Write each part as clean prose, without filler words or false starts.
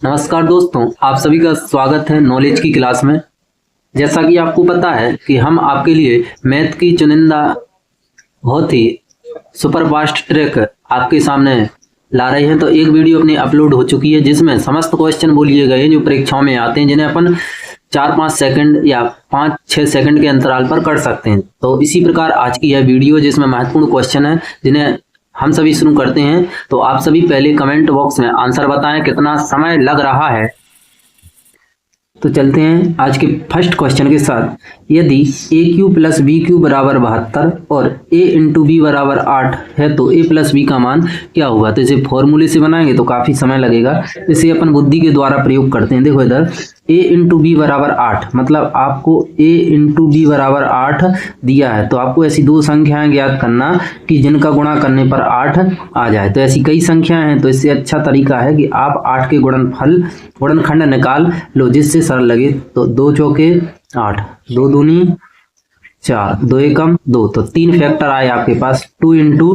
नमस्कार दोस्तों, आप सभी का स्वागत है नॉलेज की क्लास में। जैसा कि आपको पता है कि हम आपके लिए मैथ की चुनिंदा बहुत ही सुपर फास्ट ट्रिक आपके सामने ला रहे हैं। तो एक वीडियो अपनी अपलोड हो चुकी है जिसमें समस्त क्वेश्चन बोलिए गए जो परीक्षाओं में आते हैं, जिन्हें अपन 4-5 सेकंड या 5-6 सेकंड के अंतराल पर कर सकते हैं। तो इसी प्रकार आज की यह वीडियो जिसमें महत्वपूर्ण क्वेश्चन है जिन्हें हम सभी शुरू करते हैं। तो आप सभी पहले कमेंट बॉक्स में आंसर बताएं कितना समय लग रहा है। तो चलते हैं आज के फर्स्ट क्वेश्चन के साथ। यदि ए क्यू प्लस बी क्यू बराबर 72 और ए इंटू बी बराबर 8 है तो ए प्लस बी का मान क्या होगा। तो इसे फॉर्मूले से बनाएंगे तो काफी समय लगेगा, इसे अपन बुद्धि के द्वारा प्रयोग करते हैं। देखो इधर ए इंटू बी बराबर 8, मतलब आपको ए इंटू बी बराबर 8 दिया है। तो आपको ऐसी दो संख्याएं ज्ञात करना कि जिनका गुणा करने पर 8 आ जाए। तो ऐसी कई संख्याएं हैं, तो इससे अच्छा तरीका है कि आप 8 के गुणनखंड निकाल लो जिससे सरल लगे। तो 2 चौके 8, 2 दूनी 4, 2 एकम 2, तो 3 फैक्टर आए आपके पास 2 इंटू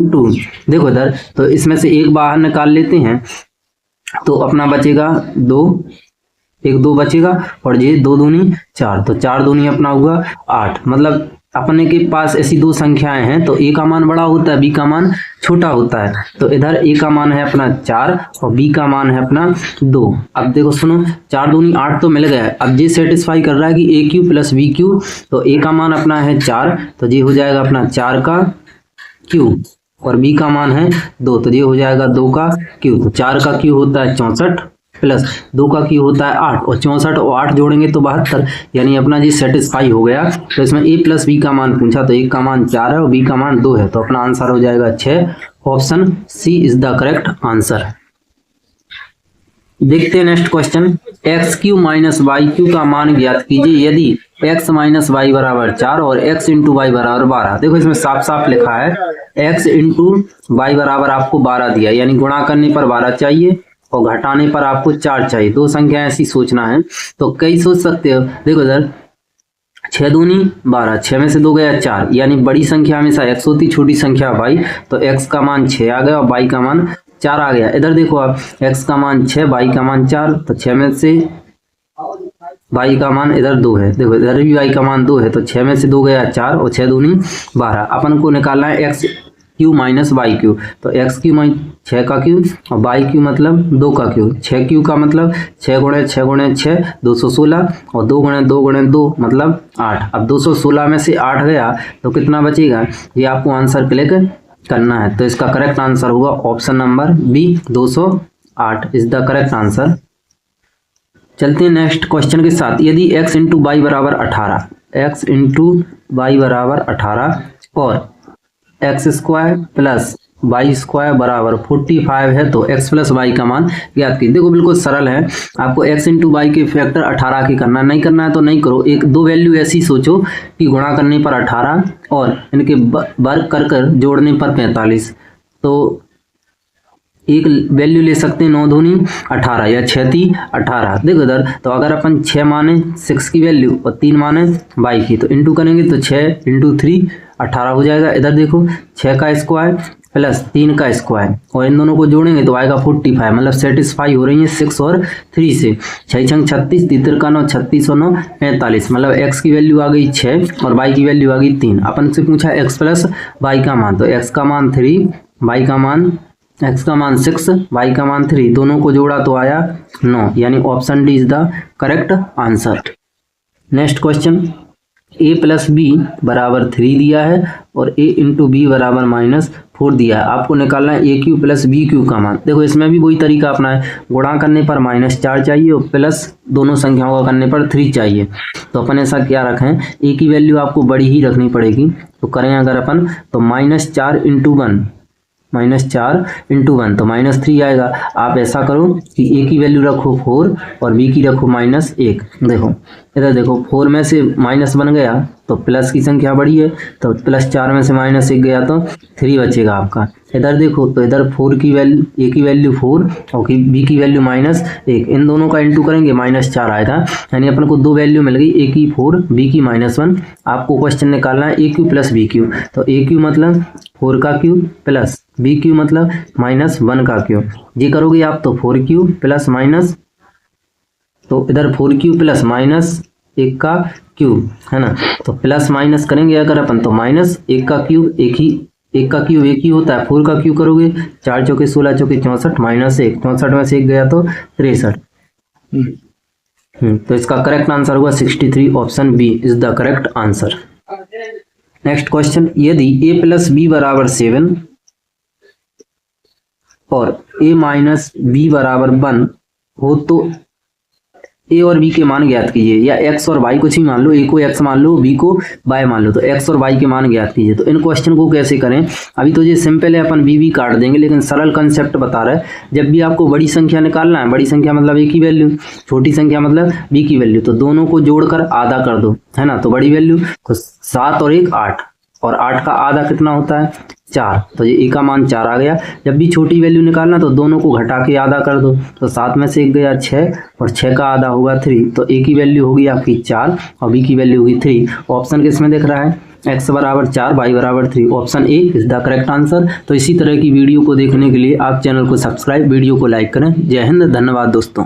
2। देखो इधर, तो इसमें से एक बाहर निकाल लेते हैं तो अपना बचेगा 2, एक 2 बचेगा और ये 2 दूनी 4, तो 4 दूनी अपना हुआ 8। मतलब अपने के पास ऐसी दो संख्याएं हैं तो ए का मान बड़ा होता है, बी का मान छोटा होता है। तो इधर ए का मान है अपना 4 और बी का मान है अपना 2। अब देखो सुनो, 4 दूनी 8 तो मिल गया है। अब ये सेटिस्फाई कर रहा है कि ए क्यू प्लस बी क्यू, तो ए का मान अपना है 4, तो ये हो जाएगा अपना 4 का क्यू और बी का मान है 2, तो ये हो जाएगा 2 का क्यू। तो 4 का क्यू होता है 64 प्लस 2 का क्यू होता है 8, और 64 और 8 जोड़ेंगे तो 72, यानी अपना जी सेटिस्फाई हो गया। तो इसमें ए प्लस बी का मान पूछा तो ए का मान 4 है और बी का मान 2 है, तो अपना आंसर हो जाएगा 6। Option C is the correct answer. देखते हैं next question. X Q minus Y Q का मान ज्ञात कीजिए यदि एक्स माइनस वाई बराबर 4 और एक्स इंटू वाई बराबर 12। देखो इसमें साफ साफ लिखा है एक्स इंटू वाई बराबर आपको 12 दिया, यानी गुणा करने पर 12 चाहिए और घटाने पर आपको 4 चाहिए। दो संख्या ऐसी सोचना है, तो कई सोच सकते हो। देखो इधर 6 दूनी 12, 6 में से 2 गया 4, यानी बड़ी संख्या हमेशा x होती, छोटी संख्या y। तो x का मान 6 आ गया और y का मान 4 आ गया। इधर देखो आप, x का मान 6, y का मान 4, तो 6 में से y का मान इधर 2 है। देखो इधर भी y का मान 2 है, तो 6 में से 2 गया 4 और 6 दूनी 12। अपन को निकालना है x Q minus Y Q, तो एक्स क्यू माइनस 6 का क्यू और वाई क्यू मतलब 2 का क्यू। 6 क्यू का मतलब 6 गुणे 6 गुणे 6 216 और 2 गुणे 2 गुणे 2 मतलब 8। अब 216 में से 8 गया तो कितना बचेगा, ये आपको आंसर क्लिक करना है। तो इसका करेक्ट आंसर होगा option number B, 208 is the correct answer. चलते हैं नेक्स्ट क्वेश्चन के साथ। यदि x इंटू वाई बराबर 18, x इंटू वाई बराबर 18 और X square plus Y square बराबर 45 है तो x प्लस वाई का मान ज्ञात कीजिए। देखो बिल्कुल सरल है, आपको x इंटू वाई के फैक्टर 18 की करना, नहीं करना है तो नहीं करो। एक दो वैल्यू ऐसी सोचो कि गुणा करने पर 18 और इनके वर्ग कर जोड़ने पर 45। तो एक वैल्यू ले सकते हैं 9 दूनी 18 या 6 ती 18। देखो इधर, तो अगर अपन 6 माने 6 की वैल्यू और 3 माने वाई की, तो इंटू करेंगे तो 6 इंटू 3 18 हो जाएगा। इधर देखो 6 का स्क्वायर प्लस 3 का स्क्वायर और इन दोनों को जोड़ेंगे तो आएगा 45, मतलब सेटिस्फाई हो रही है 6 और 3 से। 6 छंग 36, 3 का 9, 36 और 9 45, मतलब x की वैल्यू आ गई 6 और y की वैल्यू आ गई 3। अपन से पूछा x प्लस वाई का मान, तो x का मान 3, y का मान x का मान 6, y का मान 3, दोनों को जोड़ा तो आया 9, यानी option D is the correct answer. Next question. a plus B बराबर 3 दिया है और a इंटू बी बराबर -4 दिया है। आपको निकालना है ए क्यू प्लस बी क्यू का मान। देखो इसमें भी वही तरीका अपना है, गुणा करने पर -4 चाहिए और प्लस दोनों संख्याओं का करने पर 3 चाहिए। तो अपन ऐसा क्या रखें, a की वैल्यू आपको बड़ी ही रखनी पड़ेगी। तो करें अगर अपन तो -4 इंटू 1, -4 इंटू 1 तो -3 आएगा। आप ऐसा करो कि a की वैल्यू रखो 4 और b की रखो -1। देखो इधर देखो 4 में से माइनस बन गया तो प्लस की संख्या बड़ी है, तो +4 में से -1 गया तो 3 बचेगा आपका। इधर देखो तो इधर 4 की वैल्यू, a की वैल्यू 4 और b की वैल्यू -1, इन दोनों का इंटू करेंगे -4 आएगा, यानी अपन को 2 वैल्यू मिल गई, a की 4 b की -1। आपको क्वेश्चन निकालना है a Q plus b Q, तो a क्यू मतलब 4 का क्यूब प्लस b क्यू मतलब -1 का क्यूब। ये करोगे आप तो 4 क्यू प्लस माइनस, तो इधर 4 क्यू प्लस -1 का क्यूब है ना, तो प्लस माइनस करेंगे अगर अपन तो -1 का क्यूब, एक का क्यूब एक ही होता है, 4 का क्यूब करोगे 4 चौके 16 चौके 64 -1, 64 में से 1 गया तो 63। तो इसका करेक्ट आंसर होगा 63, option B is the correct answer. Next question, यदि a प्लस बी बराबर 7 और a माइनस बी बराबर 1 हो तो a और b के मान ज्ञात कीजिए, या x और y कुछ भी मान लो, a को x मान लो, b को y मान लो, तो x और y के मान ज्ञात कीजिए। तो इन क्वेश्चन को कैसे करें, अभी तो ये सिंपल है, अपन b काट देंगे, लेकिन सरल कंसेप्ट बता रहा है। जब भी आपको बड़ी संख्या निकालना है, बड़ी संख्या मतलब a की वैल्यू, छोटी संख्या मतलब b की वैल्यू, तो दोनों को जोड़कर आधा कर दो, है ना। तो बड़ी वैल्यू तो 7 और 1 8, और 8 का आधा कितना होता है 4, तो ये a का मान 4 आ गया। जब भी छोटी वैल्यू निकालना तो दोनों को घटा के आधा कर दो, तो 7 में से 1 गया 6 और 6 का आधा होगा 3, तो a की वैल्यू होगी आपकी 4 और b की वैल्यू होगी 3। ऑप्शन किसमें दिख रहा है, x बराबर 4 y बराबर 3, option A is the correct answer. तो इसी तरह की वीडियो को देखने के लिए आप चैनल को सब्सक्राइब, वीडियो को लाइक करें। जय हिंद, धन्यवाद दोस्तों।